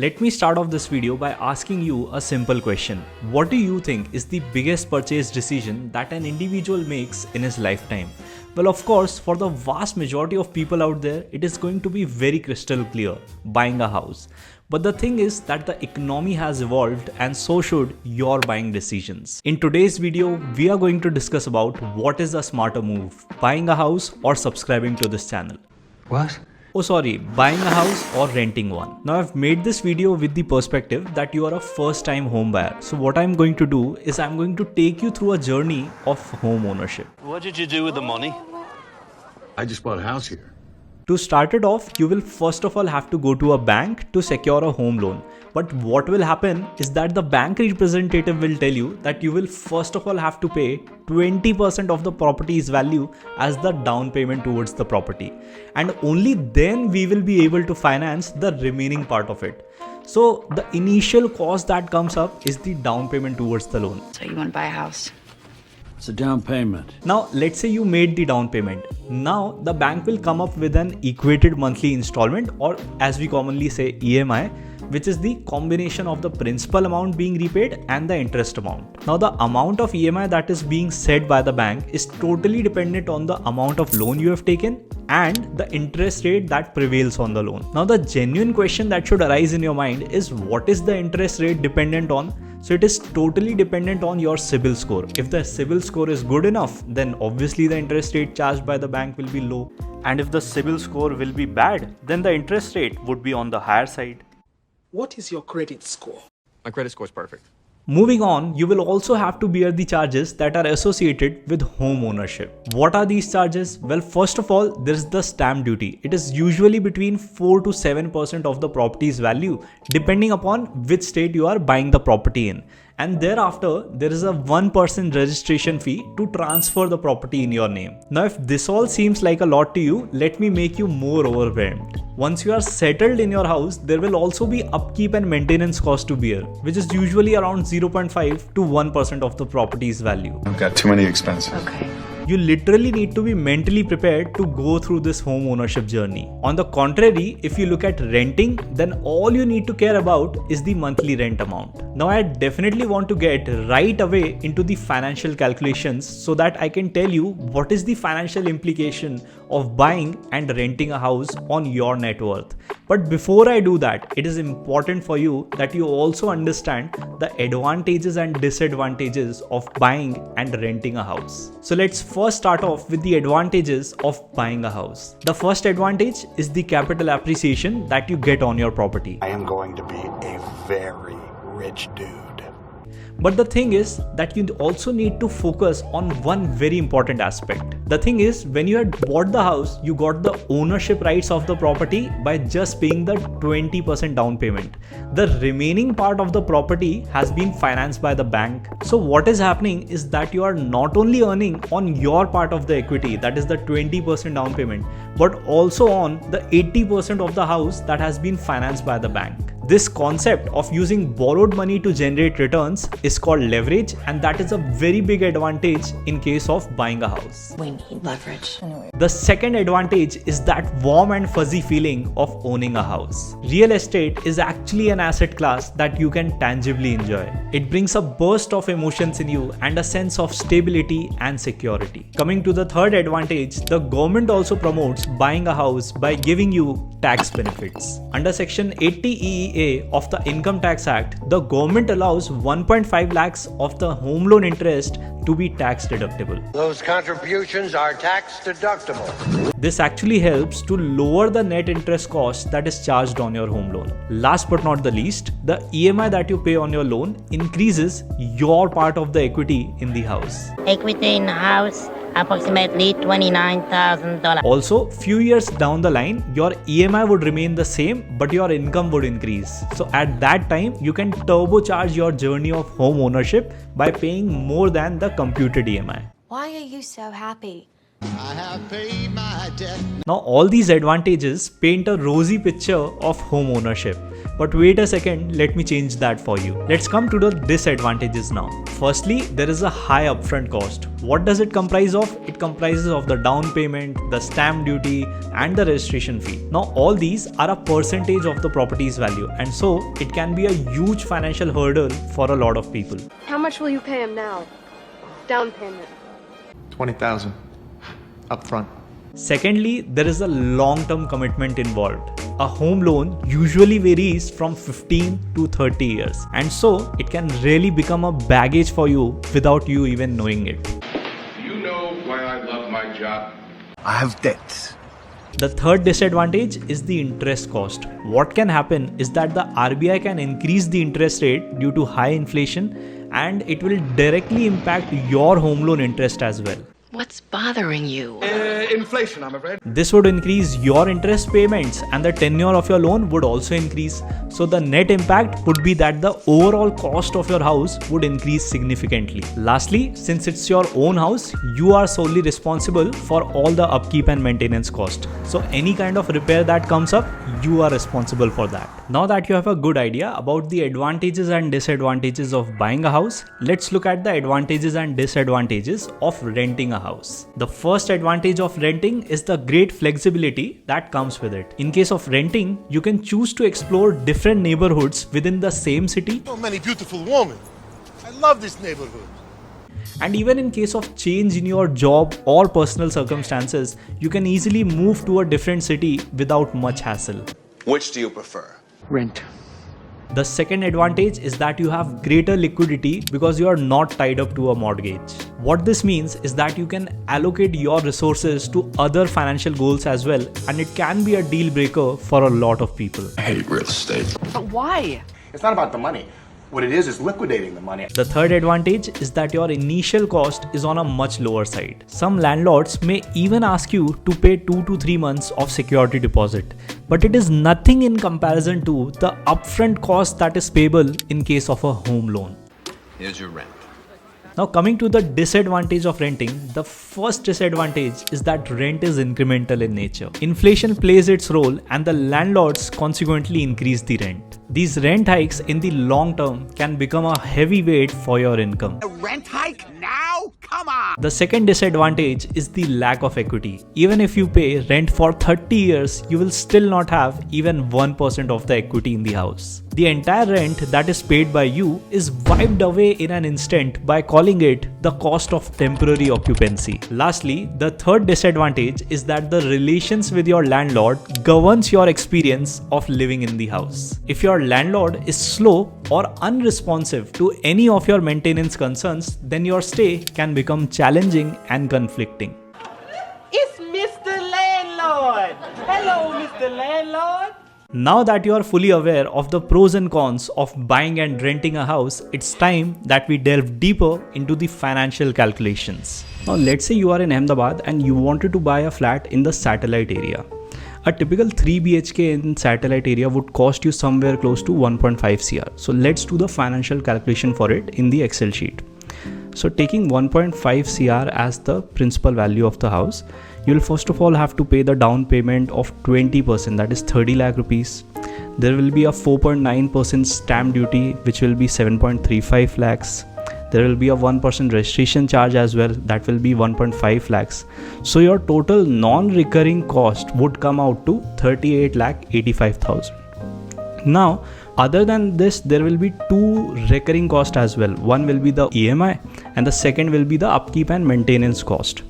Let me start off this video by asking you a simple question. What do you think is the biggest purchase decision that an individual makes in his lifetime? Well, of course, for the vast majority of people out there, it is going to be very crystal clear, buying a house. But the thing is that the economy has evolved and so should your buying decisions. In today's video, we are going to discuss about what is the smarter move, buying a house or subscribing to this channel. What? Oh sorry, buying a house or renting one. Now I've made this video with the perspective that you are a first time home buyer. So what I'm going to do is I'm going to take you through a journey of home ownership. What did you do with the money? I just bought a house here. To start it off, you will first of all have to go to a bank to secure a home loan. But what will happen is that the bank representative will tell you that you will first of all have to pay 20% of the property's value as the down payment towards the property. And only then we will be able to finance the remaining part of it. So the initial cost that comes up is the down payment towards the loan. So you want to buy a house? It's a down payment. Now, let's say you made the down payment. Now, the bank will come up with an equated monthly installment, or as we commonly say EMI, which is the combination of the principal amount being repaid and the interest amount. Now, the amount of EMI that is being set by the bank is totally dependent on the amount of loan you have taken and the interest rate that prevails on the loan. Now, the genuine question that should arise in your mind is, what is the interest rate dependent on? So it is totally dependent on your CIBIL score. If the CIBIL score is good enough, then obviously the interest rate charged by the bank will be low. And if the CIBIL score will be bad, then the interest rate would be on the higher side. What is your credit score? My credit score is perfect. Moving on, you will also have to bear the charges that are associated with home ownership. What are these charges? Well, first of all, there is the stamp duty. It is usually between 4 to 7% of the property's value, depending upon which state you are buying the property in. And thereafter, there is a 1% registration fee to transfer the property in your name. Now, if this all seems like a lot to you, let me make you more overwhelmed. Once you are settled in your house, there will also be upkeep and maintenance cost to bear, which is usually around 0.5 to 1% of the property's value. I've got too many expenses. Okay. You literally need to be mentally prepared to go through this home ownership journey. On the contrary, if you look at renting, then all you need to care about is the monthly rent amount. Now, I definitely want to get right away into the financial calculations so that I can tell you what is the financial implication of buying and renting a house on your net worth. But before I do that, it is important for you that you also understand the advantages and disadvantages of buying and renting a house. So let's first start off with the advantages of buying a house. The first advantage is the capital appreciation that you get on your property. I am going to be a very rich dude. But the thing is that you also need to focus on one very important aspect. The thing is, when you had bought the house, you got the ownership rights of the property by just paying the 20% down payment. The remaining part of the property has been financed by the bank. So what is happening is that you are not only earning on your part of the equity, that is the 20% down payment, but also on the 80% of the house that has been financed by the bank. This concept of using borrowed money to generate returns is called leverage, and that is a very big advantage in case of buying a house. We need leverage. The second advantage is that warm and fuzzy feeling of owning a house. Real estate is actually an asset class that you can tangibly enjoy. It brings a burst of emotions in you and a sense of stability and security. Coming to the third advantage, the government also promotes buying a house by giving you tax benefits. Under Section 80 EEA of the Income Tax Act, the government allows 1.5 lakhs of the home loan interest to be tax deductible. Those contributions are tax deductible. This actually helps to lower the net interest cost that is charged on your home loan. Last but not the least, the EMI that you pay on your loan increases your part of the equity in the house. Equity in the house, approximately $29,000. Also, few years down the line, your EMI would remain the same, but your income would increase. So at that time, you can turbocharge your journey of home ownership by paying more than the computed EMI. Why are you so happy? I have paid my debt. Now, all these advantages paint a rosy picture of home ownership. But wait a second, let me change that for you. Let's come to the disadvantages now. Firstly, there is a high upfront cost. What does it comprise of? It comprises of the down payment, the stamp duty, and the registration fee. Now all these are a percentage of the property's value, and so it can be a huge financial hurdle for a lot of people. How much will you pay him now? Down payment. 20,000 up front. Secondly, there is a long-term commitment involved. A home loan usually varies from 15 to 30 years, and so it can really become a baggage for you without you even knowing it. Do you know why I love my job? I have debts. The third disadvantage is the interest cost. What can happen is that the RBI can increase the interest rate due to high inflation, and it will directly impact your home loan interest as well. What's bothering you? Inflation, I'm afraid. This would increase your interest payments, and the tenure of your loan would also increase. So the net impact would be that the overall cost of your house would increase significantly. Lastly, since it's your own house, you are solely responsible for all the upkeep and maintenance cost. So any kind of repair that comes up, you are responsible for that. Now that you have a good idea about the advantages and disadvantages of buying a house, let's look at the advantages and disadvantages of renting a house. The first advantage of renting is the great flexibility that comes with it. In case of renting, you can choose to explore different neighborhoods within the same city. So many beautiful women. I love this neighborhood. And even in case of change in your job or personal circumstances, you can easily move to a different city without much hassle. Which do you prefer? Rent. The second advantage is that you have greater liquidity because you are not tied up to a mortgage. What this means is that you can allocate your resources to other financial goals as well, and it can be a deal breaker for a lot of people. I hate real estate. But why? It's not about the money. What it is liquidating the money. The third advantage is that your initial cost is on a much lower side. Some landlords may even ask you to pay 2 to 3 months of security deposit, but it is nothing in comparison to the upfront cost that is payable in case of a home loan. Here's your rent. Now coming to the disadvantage of renting, the first disadvantage is that rent is incremental in nature. Inflation plays its role and the landlords consequently increase the rent. These rent hikes in the long term can become a heavy weight for your income. A rent hike now? Come on! The second disadvantage is the lack of equity. Even if you pay rent for 30 years, you will still not have even 1% of the equity in the house. The entire rent that is paid by you is wiped away in an instant by calling it the cost of temporary occupancy. Lastly, the third disadvantage is that the relations with your landlord governs your experience of living in the house. If your landlord is slow or unresponsive to any of your maintenance concerns, then your stay can become challenging and conflicting. It's Mr. Landlord. Hello, Mr. Landlord. Now that you are fully aware of the pros and cons of buying and renting a house, it's time that we delve deeper into the financial calculations. Now let's say you are in Ahmedabad and you wanted to buy a flat in the satellite area. A typical 3 BHK in satellite area would cost you somewhere close to 1.5 CR. So let's do the financial calculation for it in the Excel sheet. So taking 1.5 CR as the principal value of the house, you will first of all have to pay the down payment of 20%, that is 30 lakh rupees. There will be a 4.9% stamp duty, which will be 7.35 lakhs. There will be a 1% registration charge as well, that will be 1.5 lakhs. So your total non-recurring cost would come out to 38,85,000. Now, other than this, there will be two recurring costs as well. One will be the EMI and the second will be the upkeep and maintenance cost.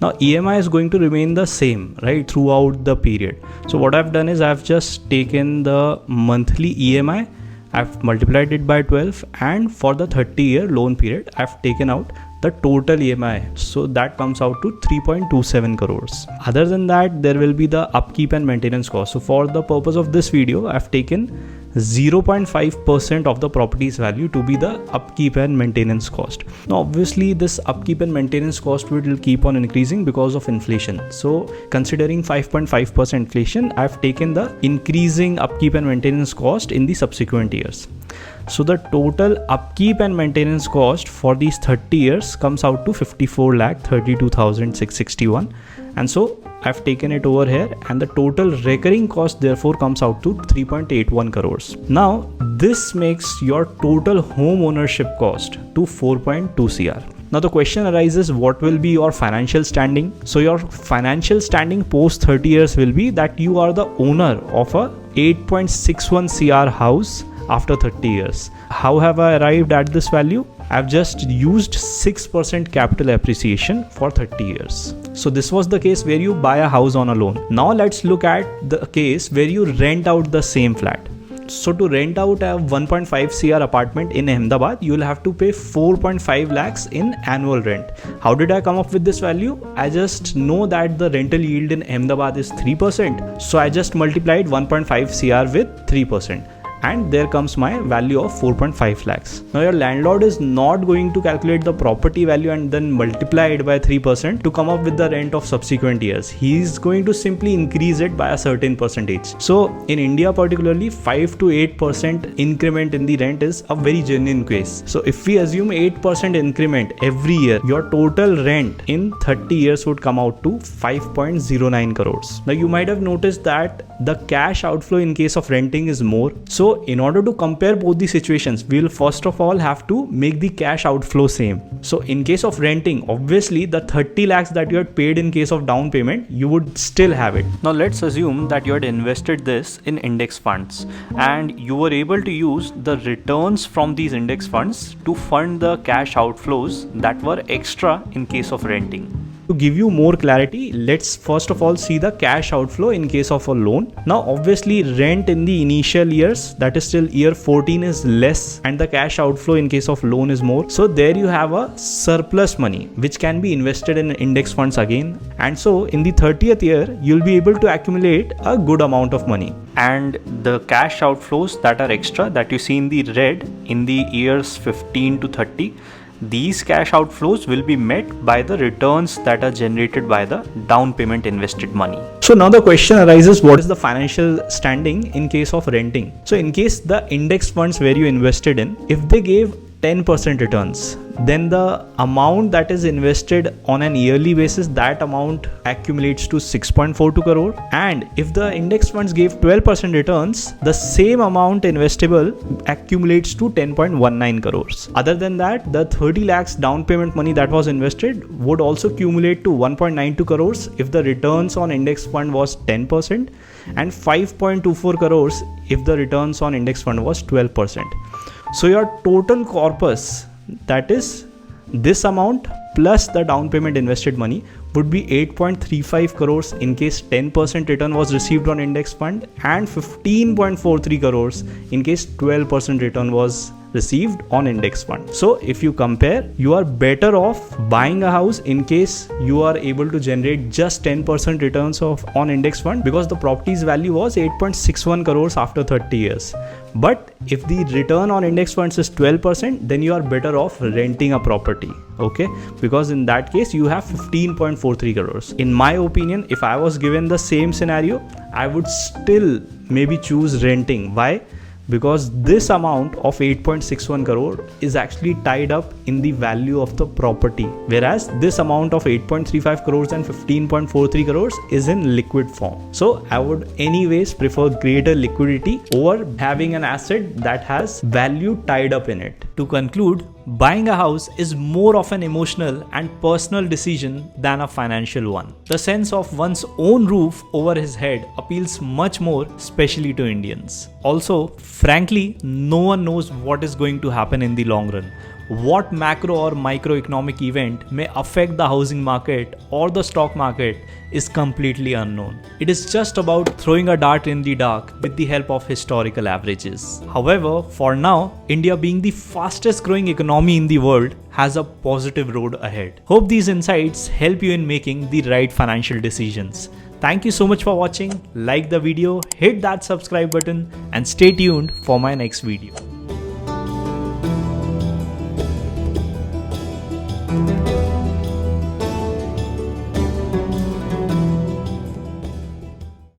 Now EMI is going to remain the same, right, throughout the period. So what I've done is I've just taken the monthly EMI, I've multiplied it by 12, and for the 30-year loan period, I've taken out the total EMI. So that comes out to 3.27 crores. Other than that, there will be the upkeep and maintenance cost. So for the purpose of this video, I've taken 0.5% of the property's value to be the upkeep and maintenance cost. Now obviously this upkeep and maintenance cost will keep on increasing because of inflation. So considering 5.5% inflation, I've taken the increasing upkeep and maintenance cost in the subsequent years. So the total upkeep and maintenance cost for these 30 years comes out to 54,32,661, and so I've taken it over here, and the total recurring cost therefore comes out to 3.81 crores. Now this makes your total home ownership cost to 4.2 CR. Now the question arises, what will be your financial standing? So your financial standing post 30 years will be that you are the owner of a 8.61 CR house after 30 years. How have I arrived at this value? I've just used 6% capital appreciation for 30 years. So this was the case where you buy a house on a loan. Now let's look at the case where you rent out the same flat. So to rent out a 1.5 CR apartment in Ahmedabad, you will have to pay 4.5 lakhs in annual rent. How did I come up with this value? I just know that the rental yield in Ahmedabad is 3%. So I just multiplied 1.5 CR with 3%. And there comes my value of 4.5 lakhs. Now your landlord is not going to calculate the property value and then multiply it by 3% to come up with the rent of subsequent years. He is going to simply increase it by a certain percentage. So in India particularly, 5 to 8% increment in the rent is a very genuine case. So if we assume 8% increment every year, your total rent in 30 years would come out to 5.09 crores. Now you might have noticed that the cash outflow in case of renting is more. So in order to compare both the situations, we will first of all have to make the cash outflow same. So in case of renting, obviously the 30 lakhs that you had paid in case of down payment, you would still have it. Now let's assume that you had invested this in index funds and you were able to use the returns from these index funds to fund the cash outflows that were extra in case of renting. To give you more clarity, let's first of all see the cash outflow in case of a loan. Now obviously rent in the initial years, that is till year 14, is less and the cash outflow in case of loan is more. So there you have a surplus money which can be invested in index funds again. And so in the 30th year, you'll be able to accumulate a good amount of money. And the cash outflows that are extra that you see in the red in the years 15 to 30, these cash outflows will be met by the returns that are generated by the down payment invested money. So now the question arises, what is the financial standing in case of renting? So in case the index funds where you invested in, if they gave 10% returns, then the amount that is invested on an yearly basis, that amount accumulates to 6.42 crore. And if the index funds gave 12% returns, the same amount investable accumulates to 10.19 crores. Other than that, the 30 lakhs down payment money that was invested would also accumulate to 1.92 crores if the returns on index fund was 10% and 5.24 crores if the returns on index fund was 12%. So your total corpus, that is this amount plus the down payment invested money, would be 8.35 crores in case 10% return was received on index fund and 15.43 crores in case 12% return was received on index fund. So if you compare, you are better off buying a house in case you are able to generate just 10% returns on index fund, because the property's value was 8.61 crores after 30 years. But if the return on index funds is 12%, then you are better off renting a property, okay? Because in that case, you have 15.43 crores. In my opinion, if I was given the same scenario, I would still maybe choose renting. Why? Because this amount of 8.61 crore is actually tied up in the value of the property, whereas this amount of 8.35 crores and 15.43 crores is in liquid form. So I would anyways prefer greater liquidity over having an asset that has value tied up in it. To conclude, buying a house is more of an emotional and personal decision than a financial one. The sense of one's own roof over his head appeals much more, especially to Indians. Also, frankly, no one knows what is going to happen in the long run. What macro or microeconomic event may affect the housing market or the stock market is completely unknown. It is just about throwing a dart in the dark with the help of historical averages. However, for now, India being the fastest growing economy in the world has a positive road ahead. Hope these insights help you in making the right financial decisions. Thank you so much for watching. Like the video, hit that subscribe button and stay tuned for my next video.